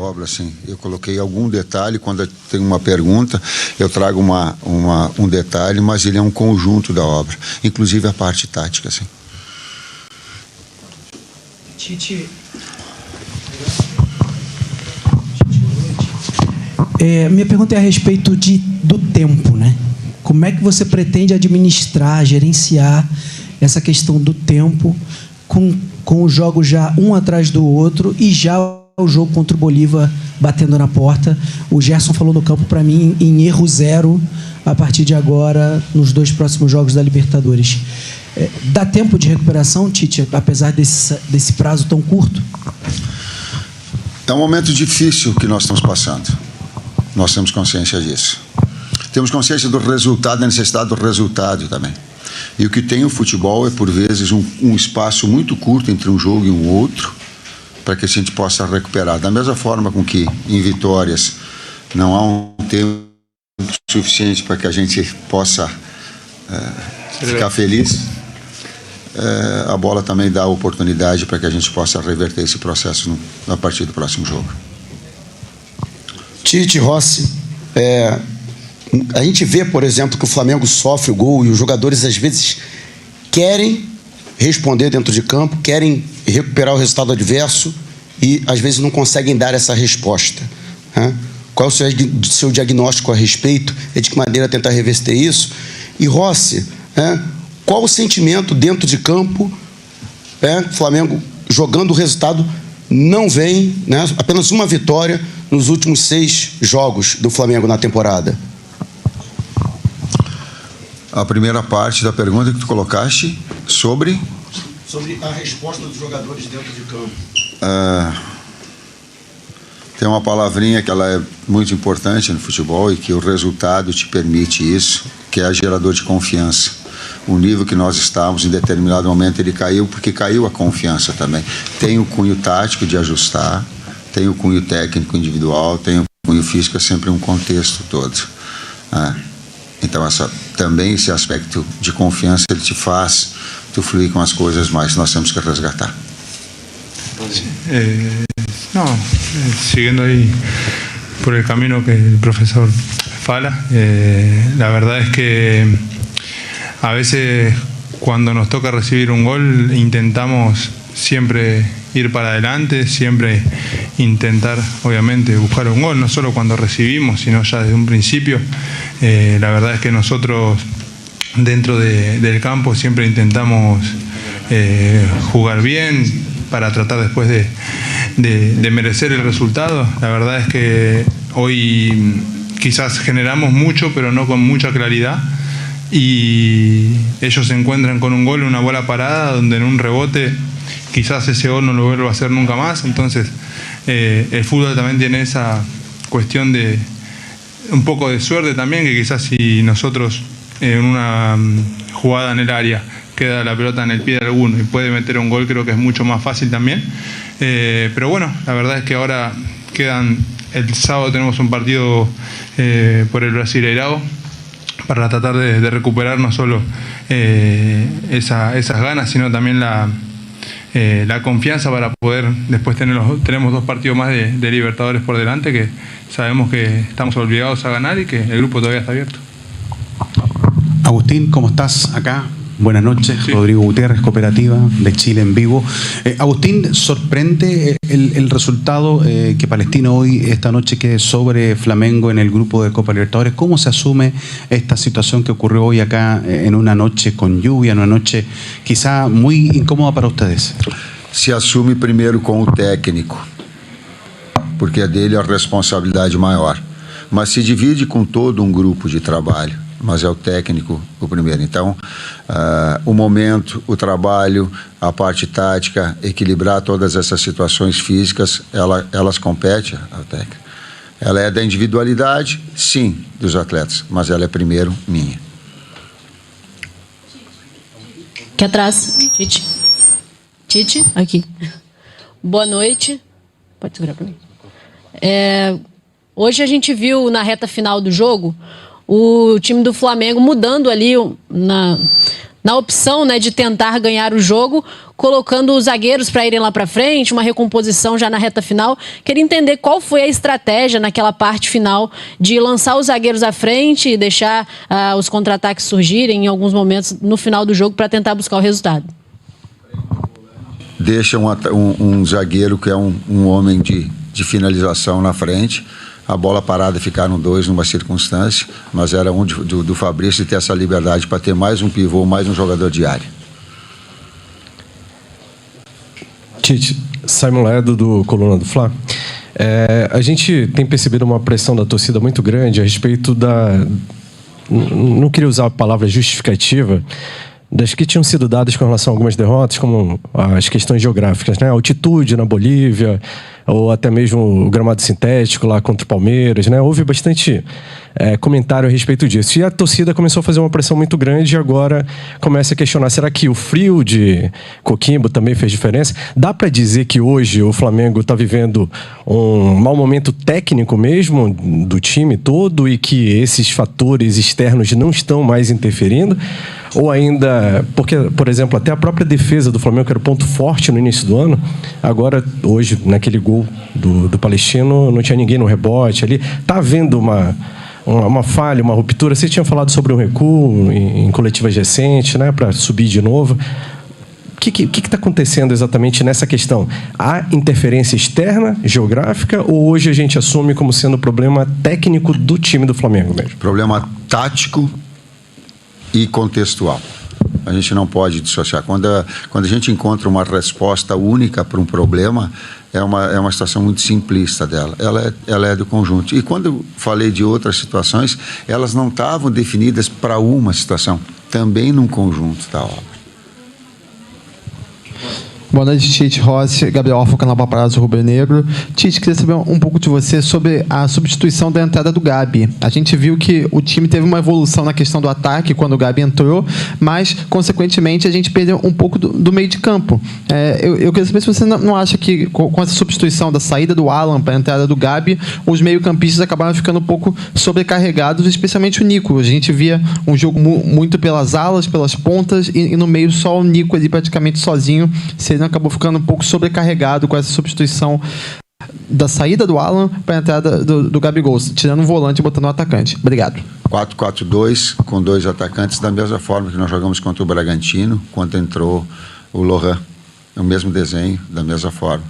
obra, sim. Eu coloquei algum detalhe, quando eu tenho uma pergunta, eu trago um detalhe, mas ele é um conjunto da obra, inclusive a parte tática, sim. Tite, minha pergunta é a respeito do tempo, né? Como é que você pretende administrar, gerenciar essa questão do tempo com os jogos já um atrás do outro e já o jogo contra o Bolívar batendo na porta? O Gerson falou no campo para mim em erro zero a partir de agora nos 2 próximos jogos da Libertadores. Dá tempo de recuperação, Tite, apesar desse prazo tão curto? É um momento difícil que nós estamos passando. Nós temos consciência disso. Temos consciência do resultado, da necessidade do resultado também. E o que tem o futebol é, por vezes, um espaço muito curto entre um jogo e um outro, para que a gente possa recuperar. Da mesma forma com que, em vitórias, não há um tempo suficiente para que a gente possa ficar feliz, a bola também dá a oportunidade para que a gente possa reverter esse processo a partir do próximo jogo. Tite, Rossi, a gente vê, por exemplo, que o Flamengo sofre o gol e os jogadores às vezes querem responder dentro de campo, querem recuperar o resultado adverso e às vezes não conseguem dar essa resposta, né? Qual é o seu diagnóstico a respeito? De que maneira tentar reverter isso? E Rossi, qual o sentimento dentro de campo? O Flamengo jogando, o resultado não vem, né? Apenas uma vitória nos últimos 6 jogos do Flamengo na temporada. A primeira parte da pergunta que tu colocaste sobre a resposta dos jogadores dentro de campo. Tem uma palavrinha que ela é muito importante no futebol e que o resultado te permite isso, que é gerador de confiança. O nível que nós estávamos em determinado momento ele caiu porque caiu a confiança também. Tem o cunho tático de ajustar, tem o cunho técnico individual, tem o cunho físico, é sempre um contexto todo. Então também esse aspecto de confiança ele te faz tu fluir com as coisas, mas nós temos que resgatar. Siguiendo ahí por el camino que el profesor fala, la verdad es que a veces cuando nos toca recibir un gol intentamos siempre ir para adelante, siempre intentar obviamente buscar un gol, no solo cuando recibimos, sino ya desde un principio. La verdad es que nosotros dentro del campo siempre intentamos jugar bien para tratar después de merecer el resultado. La verdad es que hoy quizás generamos mucho, pero no con mucha claridad. Y ellos se encuentran con un gol, una bola parada, donde en un rebote quizás ese gol no lo vuelva a hacer nunca más. Entonces el fútbol también tiene esa cuestión de un poco de suerte también, que quizás si nosotros en una jugada en el área queda la pelota en el pie de alguno y puede meter un gol, creo que es mucho más fácil también. Pero bueno, la verdad es que ahora el sábado tenemos un partido por el Brasileirao para tratar de recuperar no solo esas ganas, sino también la confianza para poder después tenemos 2 partidos más de Libertadores por delante, que sabemos que estamos obligados a ganar y que el grupo todavía está abierto. Agustín, ¿cómo estás acá? Buenas noches, sí. Rodrigo Gutiérrez, Cooperativa de Chile en vivo. Agustín, ¿sorprende el resultado que Palestino hoy, esta noche, quede sobre Flamengo en el grupo de Copa Libertadores? ¿Cómo se asume esta situación que ocurrió hoy acá en una noche con lluvia, en una noche quizá muy incómoda para ustedes? Se assume primeiro com o técnico, porque é dele a responsabilidade maior. Mas se divide com todo um grupo de trabalho. Mas é o técnico o primeiro. Então, o momento, o trabalho, a parte tática, equilibrar todas essas situações físicas, elas competem ao técnico. Ela é da individualidade, sim, dos atletas, mas ela é primeiro minha. Aqui atrás, Tite, aqui. Boa noite. Pode segurar para mim. Hoje a gente viu na reta final do jogo o time do Flamengo mudando ali na opção, né, de tentar ganhar o jogo, colocando os zagueiros para irem lá para frente, uma recomposição já na reta final. Queria entender qual foi a estratégia naquela parte final de lançar os zagueiros à frente e deixar os contra-ataques surgirem em alguns momentos no final do jogo para tentar buscar o resultado. Deixa um zagueiro que é um homem de finalização na frente, a bola parada ficar no 2 numa circunstância, mas era do Fabrício ter essa liberdade para ter mais um pivô, mais um jogador de área. Tite, Simon Ledo do Coluna do Fla. A gente tem percebido uma pressão da torcida muito grande a respeito não queria usar a palavra justificativa, das que tinham sido dadas com relação a algumas derrotas, como as questões geográficas, né? A altitude na Bolívia, ou até mesmo o gramado sintético lá contra o Palmeiras, né? Houve bastante comentário a respeito disso. E a torcida começou a fazer uma pressão muito grande e agora começa a questionar, será que o frio de Coquimbo também fez diferença? Dá para dizer que hoje o Flamengo está vivendo um mau momento técnico mesmo do time todo e que esses fatores externos não estão mais interferindo? Ou ainda, porque, por exemplo, até a própria defesa do Flamengo, que era o ponto forte no início do ano, agora, hoje, naquele gol do Palestino, não tinha ninguém no rebote ali. Está havendo uma falha, uma ruptura? Você tinha falado sobre um recuo em coletivas recentes, né, para subir de novo. O que está acontecendo exatamente nessa questão? Há interferência externa, geográfica, ou hoje a gente assume como sendo problema técnico do time do Flamengo mesmo? Problema tático e contextual. A gente não pode dissociar. Quando a gente encontra uma resposta única para um problema, é uma situação muito simplista dela. Ela é do conjunto. E quando eu falei de outras situações, elas não estavam definidas para uma situação, também num conjunto da obra. Boa noite, Tite, Rossi, Gabriel Alfa, canal Paparazzo Rubro Negro. Tite, queria saber um pouco de você sobre a substituição da entrada do Gabi. A gente viu que o time teve uma evolução na questão do ataque quando o Gabi entrou, mas, consequentemente, a gente perdeu um pouco do meio de campo. Eu queria saber se você não acha que, com essa substituição da saída do Alan para a entrada do Gabi, os meio-campistas acabaram ficando um pouco sobrecarregados, especialmente o Nico. A gente via um jogo muito pelas alas, pelas pontas, e no meio só o Nico ali praticamente sozinho. Ele acabou ficando um pouco sobrecarregado com essa substituição da saída do Alan para a entrada do Gabigol, tirando um volante e botando um atacante. Obrigado. 4-4-2, com 2 atacantes, da mesma forma que nós jogamos contra o Bragantino, quando entrou o Lohan. O mesmo desenho, da mesma forma.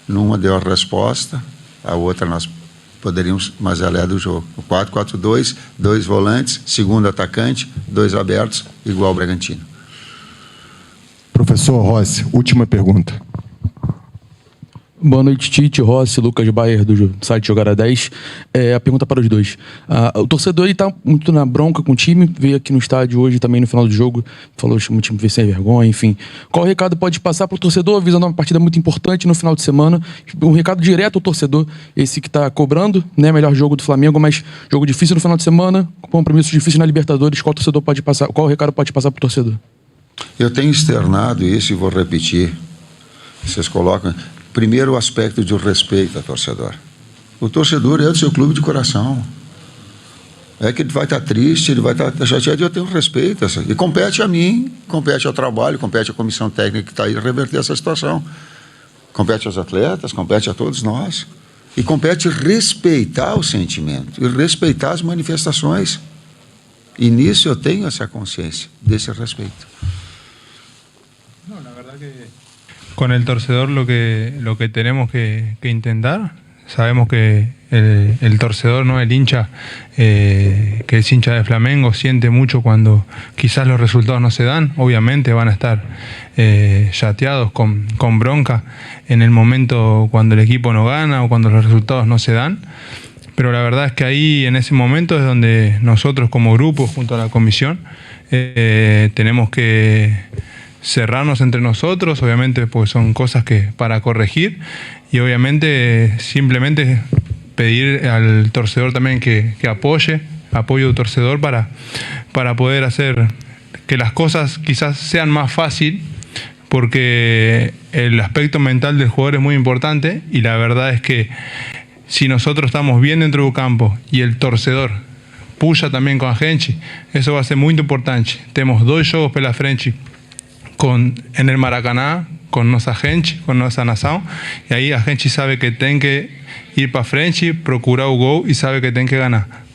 Numa deu a resposta, a outra nós poderíamos, mas ela é do jogo. O 4-4-2, 2 volantes, segundo atacante, 2 abertos, igual ao Bragantino. Professor Rossi, última pergunta. Boa noite, Tite, Rossi, Lucas Bayer, do site Jogada 10. A pergunta para os dois. O torcedor está muito na bronca com o time, veio aqui no estádio hoje também no final do jogo, falou que o time veio sem vergonha, enfim. Qual recado pode passar para o torcedor, visando uma partida muito importante no final de semana? Um recado direto ao torcedor, esse que está cobrando, né, melhor jogo do Flamengo, mas jogo difícil no final de semana, compromisso difícil na Libertadores. Qual torcedor pode passar? Qual recado pode passar para o torcedor? Eu tenho externado isso e vou repetir. Vocês colocam... Primeiro, o aspecto de respeito ao torcedor. O torcedor é do seu clube de coração. É que ele vai estar triste, ele vai estar chateado, e eu tenho respeito. E compete a mim, compete ao trabalho, compete à comissão técnica que está aí a reverter essa situação. Compete aos atletas, compete a todos nós. E compete respeitar o sentimento e respeitar as manifestações. E nisso eu tenho essa consciência desse respeito. No, la verdad que con el torcedor lo que tenemos que intentar, sabemos que el torcedor, no el hincha, que es hincha de Flamengo, siente mucho cuando quizás los resultados no se dan. Obviamente van a estar chateados con bronca en el momento cuando el equipo no gana o cuando los resultados no se dan. Pero la verdad es que ahí, en ese momento, es donde nosotros como grupo, junto a la comisión, tenemos que cerrarnos entre nosotros, obviamente, pues son cosas que para corregir, y obviamente simplemente pedir al torcedor también que apoye al torcedor para poder hacer que las cosas quizás sean más fácil, porque el aspecto mental del jugador es muy importante, y la verdad es que si nosotros estamos bien dentro del campo y el torcedor puxa também com a gente, isso vai ser muito importante. Temos 2 jogos pela frente en el Maracaná, com nossa gente, com nossa nação, e aí a gente sabe que tem que ir para frente, procurar o gol e sabe que tem que ganhar.